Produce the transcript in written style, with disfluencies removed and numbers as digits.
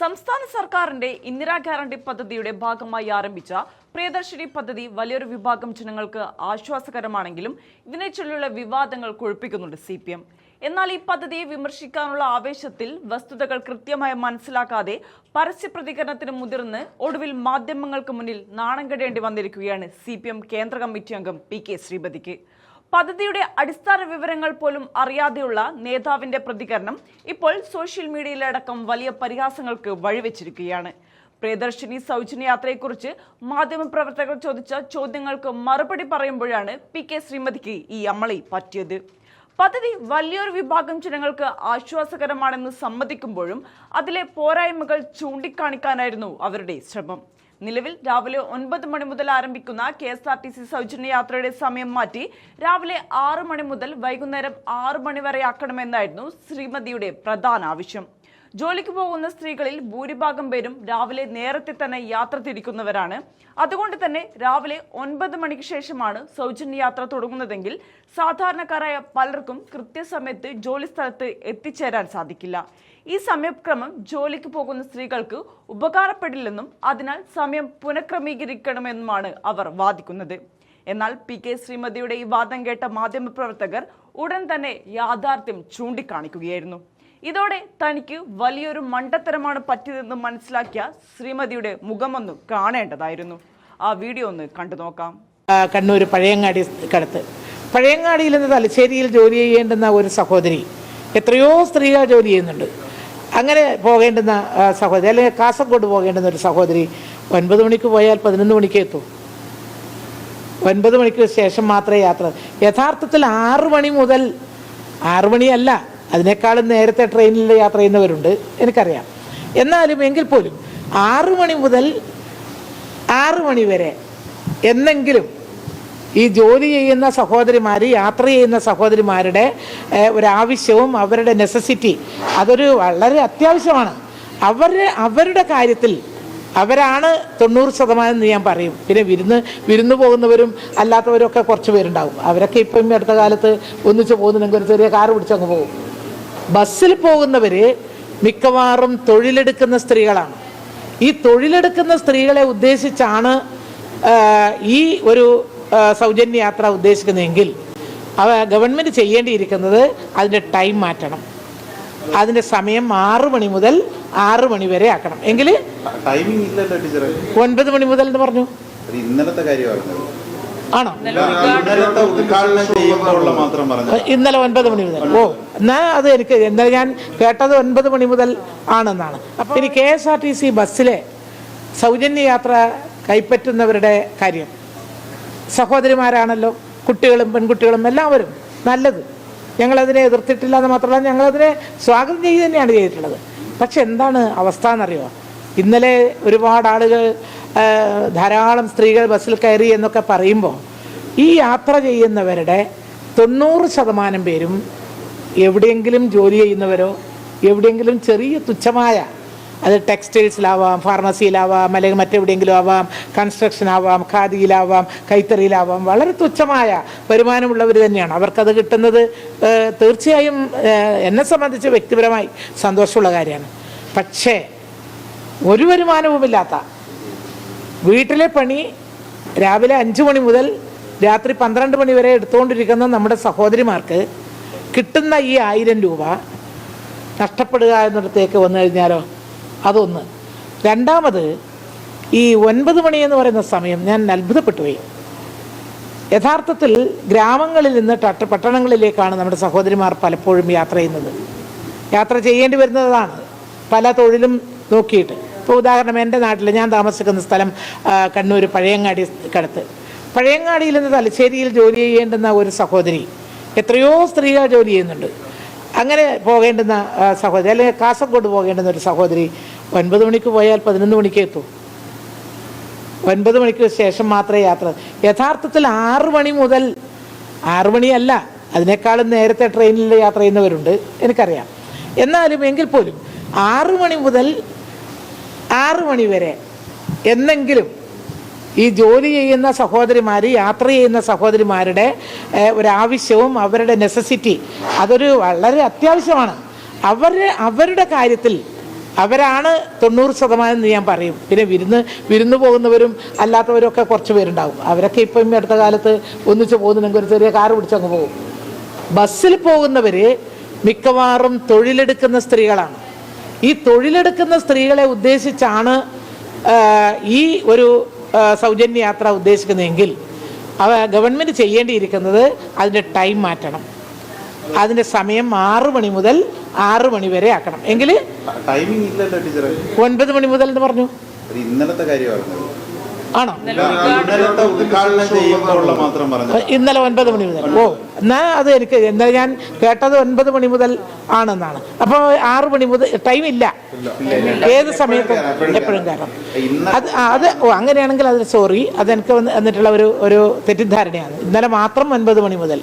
സംസ്ഥാന സർക്കാരിന്റെ ഇന്ദിരാ ഗ്യാരണ്ടി പദ്ധതിയുടെ ഭാഗമായി ആരംഭിച്ച പ്രിയദർശിനി പദ്ധതി വലിയൊരു വിഭാഗം ജനങ്ങൾക്ക് ആശ്വാസകരമാണെങ്കിലും ഇതിനെ ചൊല്ലിയുള്ള വിവാദങ്ങൾ കൊഴുപ്പിക്കുന്നുണ്ട് CPM. എന്നാൽ ഈ പദ്ധതിയെ വിമർശിക്കാനുള്ള ആവേശത്തിൽ വസ്തുതകൾ കൃത്യമായി മനസ്സിലാക്കാതെ പരസ്യ പ്രതികരണത്തിന് മുതിർന്ന് ഒടുവിൽ മാധ്യമങ്ങൾക്ക് മുന്നിൽ നാണം കെടേണ്ടി വന്നിരിക്കുകയാണ് CPM കേന്ദ്ര കമ്മിറ്റി അംഗം PK ശ്രീമതിക്ക്. പദ്ധതിയുടെ അടിസ്ഥാന വിവരങ്ങൾ പോലും അറിയാതെയുള്ള നേതാവിന്റെ പ്രതികരണം ഇപ്പോൾ സോഷ്യൽ മീഡിയയിലടക്കം വലിയ പരിഹാസങ്ങൾക്ക് വഴിവെച്ചിരിക്കുകയാണ്. പ്രിയദർശിനി സൗജന്യ യാത്രയെക്കുറിച്ച് മാധ്യമപ്രവർത്തകർ ചോദിച്ച ചോദ്യങ്ങൾക്ക് മറുപടി പറയുമ്പോഴാണ് PK ശ്രീമതിക്ക് ഈ അമളി പറ്റിയത്. പദ്ധതി വലിയൊരു വിഭാഗം ജനങ്ങൾക്ക് ആശ്വാസകരമാണെന്ന് സമ്മതിക്കുമ്പോഴും അതിലെ പോരായ്മകൾ ചൂണ്ടിക്കാണിക്കാനായിരുന്നു അവരുടെ ശ്രമം. നിലവിൽ രാവിലെ 9 മണി മുതൽ ആരംഭിക്കുന്ന KSRTC സൗജന്യ യാത്രയുടെ സമയം മാറ്റി രാവിലെ 6 മണി മുതൽ വൈകുന്നേരം 6 മണി വരെ ആക്കണമെന്നായിരുന്നു ശ്രീമതിയുടെ പ്രധാന ആവശ്യം. ജോലിക്ക് പോകുന്ന സ്ത്രീകളിൽ ഭൂരിഭാഗം പേരും രാവിലെ നേരത്തെ തന്നെ യാത്ര തിരിക്കുന്നവരാണ്. അതുകൊണ്ട് തന്നെ രാവിലെ 9 മണിക്ക് ശേഷമാണ് സൗജന്യ യാത്ര തുടങ്ങുന്നതെങ്കിൽ സാധാരണക്കാരായ പലർക്കും കൃത്യസമയത്ത് ജോലി സ്ഥലത്ത് എത്തിച്ചേരാൻ സാധിക്കില്ല. ഈ സമയക്രമം ജോലിക്ക് പോകുന്ന സ്ത്രീകൾക്ക് ഉപകാരപ്പെടില്ലെന്നും അതിനാൽ സമയം പുനഃക്രമീകരിക്കണമെന്നുമാണ് അവർ വാദിക്കുന്നത്. എന്നാൽ PK ശ്രീമതിയുടെ ഈ വാദം കേട്ട മാധ്യമപ്രവർത്തകർ ഉടൻ തന്നെ യാഥാർത്ഥ്യം ചൂണ്ടിക്കാണിക്കുകയായിരുന്നു. ഇതോടെ തനിക്ക് വലിയൊരു മണ്ടത്തരമാണ് പറ്റിയതെന്ന് മനസ്സിലാക്കിയ ശ്രീമതിയുടെ മുഖമൊന്ന് കാണേണ്ടതായിരുന്നു. ആ വീഡിയോ ഒന്ന് കണ്ടു നോക്കാം. കണ്ണൂർ പഴയങ്ങാടി കടത്ത് പഴയങ്ങാടിയിൽ നിന്ന് തലശ്ശേരിയിൽ ജോലി ചെയ്യേണ്ടുന്ന ഒരു സഹോദരി, എത്രയോ സ്ത്രീകൾ ജോലി ചെയ്യുന്നുണ്ട്, അങ്ങനെ പോകേണ്ടുന്ന സഹോദരി, അല്ലെങ്കിൽ കാസർഗോഡ് പോകേണ്ടുന്ന ഒരു സഹോദരി 9 മണിക്ക് പോയാൽ 11 മണിക്ക് എത്തും. 9 മണിക്ക് ശേഷം മാത്രമേ യാത്ര. യഥാർത്ഥത്തിൽ 6 മണി മുതൽ, 6 മണിയല്ല അതിനേക്കാളും നേരത്തെ ട്രെയിനിൽ യാത്ര ചെയ്യുന്നവരുണ്ട്, എനിക്കറിയാം. എന്നാലും എങ്കിൽ പോലും 6 മണി മുതൽ 6 മണി വരെ എന്നെങ്കിലും ഈ ജോലി ചെയ്യുന്ന സഹോദരിമാർ, യാത്ര ചെയ്യുന്ന സഹോദരിമാരുടെ ഒരാവശ്യവും അവരുടെ നെസസിറ്റി അതൊരു വളരെ അത്യാവശ്യമാണ്. അവരുടെ കാര്യത്തിൽ അവരാണ് 90% എന്ന് ഞാൻ പറയും. പിന്നെ വിരുന്ന് പോകുന്നവരും അല്ലാത്തവരും ഒക്കെ കുറച്ച് പേരുണ്ടാവും. അവരൊക്കെ ഇപ്പം അടുത്ത കാലത്ത് ഒന്നിച്ച് പോകുന്നുണ്ടെങ്കിൽ ഒരു ചെറിയ കാറ് പിടിച്ചങ്ങ് പോകും. ബസ്സിൽ പോകുന്നവർ മിക്കവാറും തൊഴിലെടുക്കുന്ന സ്ത്രീകളാണ്. ഈ തൊഴിലെടുക്കുന്ന സ്ത്രീകളെ ഉദ്ദേശിച്ചാണ് ഈ ഒരു സൗജന്യ യാത്ര ഉദ്ദേശിക്കുന്നതെങ്കിൽ ഗവൺമെൻറ് ചെയ്യേണ്ടിയിരിക്കുന്നത് അതിൻ്റെ ടൈം മാറ്റണം. അതിൻ്റെ സമയം 6 മണി മുതൽ 6 മണി വരെ ആക്കണം. എങ്കിൽ 9 മണി മുതൽ എന്ന് പറഞ്ഞു. ആണോ? ഇന്നലെ 9 മണി മുതൽ. ഓ, എന്നാൽ അത് എനിക്ക് ഇന്നലെ ഞാൻ കേട്ടത് 9 മണി മുതൽ ആണെന്നാണ്. അപ്പോൾ ഇനി KSRTC ബസ്സിലെ സൗജന്യ യാത്ര കൈപ്പറ്റുന്നവരുടെ കാര്യം സഹോദരിമാരാണല്ലോ, കുട്ടികളും പെൺകുട്ടികളും എല്ലാവരും. നല്ലത്, ഞങ്ങളതിനെ എതിർത്തിട്ടില്ല എന്ന് മാത്രമല്ല, ഞങ്ങളതിനെ സ്വാഗതം ചെയ്ത് തന്നെയാണ് ചെയ്തിട്ടുള്ളത്. പക്ഷെ എന്താണ് അവസ്ഥ എന്നറിയുമോ? ഇന്നലെ ഒരുപാട് ആളുകൾ, ധാരാളം സ്ത്രീകൾ ബസ്സിൽ കയറി എന്നൊക്കെ പറയുമ്പോൾ ഈ യാത്ര ചെയ്യുന്നവരുടെ 90% പേരും എവിടെയെങ്കിലും ജോലി ചെയ്യുന്നവരോ, എവിടെയെങ്കിലും ചെറിയ തുച്ഛമായ, അത് ടെക്സ്റ്റൈൽസിലാവാം, ഫാർമസിയിലാവാം, അല്ലെങ്കിൽ മറ്റെവിടെയെങ്കിലും ആവാം, കൺസ്ട്രക്ഷൻ ആവാം, ഖാദിയിലാവാം, കൈത്തറിയിലാവാം, വളരെ തുച്ഛമായ വരുമാനമുള്ളവർ തന്നെയാണ്. അവർക്കത് കിട്ടുന്നത് തീർച്ചയായും എന്നെ സംബന്ധിച്ച് വ്യക്തിപരമായി സന്തോഷമുള്ള കാര്യമാണ്. പക്ഷേ ഒരു വരുമാനവുമില്ലാത്ത, വീട്ടിലെ പണി രാവിലെ 5 മണി മുതൽ രാത്രി 12 മണി വരെ എടുത്തുകൊണ്ടിരിക്കുന്ന നമ്മുടെ സഹോദരിമാർക്ക് കിട്ടുന്ന ഈ 1000 രൂപ നഷ്ടപ്പെടുക എന്നിടത്തേക്ക് വന്നു കഴിഞ്ഞാലോ? അതൊന്ന്. രണ്ടാമത്, ഈ 9 മണി എന്ന് പറയുന്ന സമയം ഞാൻ അത്ഭുതപ്പെട്ടു പോയി. യഥാർത്ഥത്തിൽ ഗ്രാമങ്ങളിൽ നിന്ന് പട്ടണങ്ങളിലേക്കാണ് നമ്മുടെ സഹോദരിമാർ പലപ്പോഴും യാത്ര ചെയ്യുന്നത്. യാത്ര ചെയ്യേണ്ടി വരുന്നതാണ് പല തൊഴിലും നോക്കിയിട്ട്. ഇപ്പോൾ ഉദാഹരണം, എൻ്റെ നാട്ടിൽ ഞാൻ താമസിക്കുന്ന സ്ഥലം കണ്ണൂർ പഴയങ്ങാടി കടത്ത്. പഴയങ്ങാടിയിൽ നിന്ന് തലശ്ശേരിയിൽ ജോലി ചെയ്യേണ്ടുന്ന ഒരു സഹോദരി, എത്രയോ സ്ത്രീകൾ ജോലി ചെയ്യുന്നുണ്ട്, അങ്ങനെ പോകേണ്ടുന്ന സഹോദരി, അല്ലെങ്കിൽ കാസർഗോഡ് പോകേണ്ടുന്ന ഒരു സഹോദരി 9 മണിക്ക് പോയാൽ 11 മണിക്ക് എത്തും. 9 മണിക്ക് ശേഷം മാത്രമേ യാത്ര. യഥാർത്ഥത്തിൽ 6 മണി മുതൽ, 6 മണിയല്ല അതിനേക്കാളും നേരത്തെ ട്രെയിനിൽ യാത്ര ചെയ്യുന്നവരുണ്ട്, എനിക്കറിയാം. എന്നാലും എങ്കിൽ പോലും 6 മണി മുതൽ 6 മണി വരെ എന്നെങ്കിലും ഈ ജോലി ചെയ്യുന്ന സഹോദരിമാർ, യാത്ര ചെയ്യുന്ന സഹോദരിമാരുടെ ഒരാവശ്യവും അവരുടെ നെസസിറ്റി അതൊരു വളരെ അത്യാവശ്യമാണ്. അവരുടെ കാര്യത്തിൽ അവരാണ് 90% എന്ന് ഞാൻ പറയും. പിന്നെ വിരുന്ന് പോകുന്നവരും അല്ലാത്തവരും ഒക്കെ കുറച്ച് പേരുണ്ടാവും. അവരൊക്കെ ഇപ്പം ഈ അടുത്ത കാലത്ത് ഒന്നിച്ച് പോകുന്നുണ്ടെങ്കിൽ ഒരു ചെറിയ കാറ് പിടിച്ചങ്ങ് പോകും. ബസ്സിൽ പോകുന്നവർ മിക്കവാറും തൊഴിലെടുക്കുന്ന സ്ത്രീകളാണ്. ഈ തൊഴിലെടുക്കുന്ന സ്ത്രീകളെ ഉദ്ദേശിച്ചാണ് ഈ ഒരു സൗജന്യ യാത്ര ഉദ്ദേശിക്കുന്നതെങ്കിൽ ഗവൺമെൻറ് ചെയ്യേണ്ടിയിരിക്കുന്നത് അതിൻ്റെ ടൈം മാറ്റണം. അതിൻ്റെ സമയം 6 മണി മുതൽ 6 മണി വരെ ആക്കണം. എങ്കിൽ ടൈമിംഗ് ഇല്ലല്ലോ ടീച്ചറെ. 9 മണി മുതൽ എന്ന് പറഞ്ഞു. ഇന്നലത്തെ കാര്യമാണ്. ആണോ? ഇന്നലത്തെ ഉദ്ഘാടനം ചെയ്യുമ്പോഴുള്ള മാത്രം പറഞ്ഞു. ഇന്നലെ 9 മണി മുതൽ. എന്നാൽ അത് എനിക്ക് ഇന്നലെ ഞാൻ കേട്ടത് 9 മണി മുതൽ ആണെന്നാണ്. അപ്പോൾ 6 മണി മുതൽ ടൈം ഇല്ല. ഏത് സമയത്തും എപ്പോഴും കയറാം. അത് അങ്ങനെയാണെങ്കിൽ അത് സോറി, അതെനിക്ക് വന്നിട്ടുള്ള ഒരു തെറ്റിദ്ധാരണയാണ്. ഇന്നലെ മാത്രം 9 മണി മുതൽ.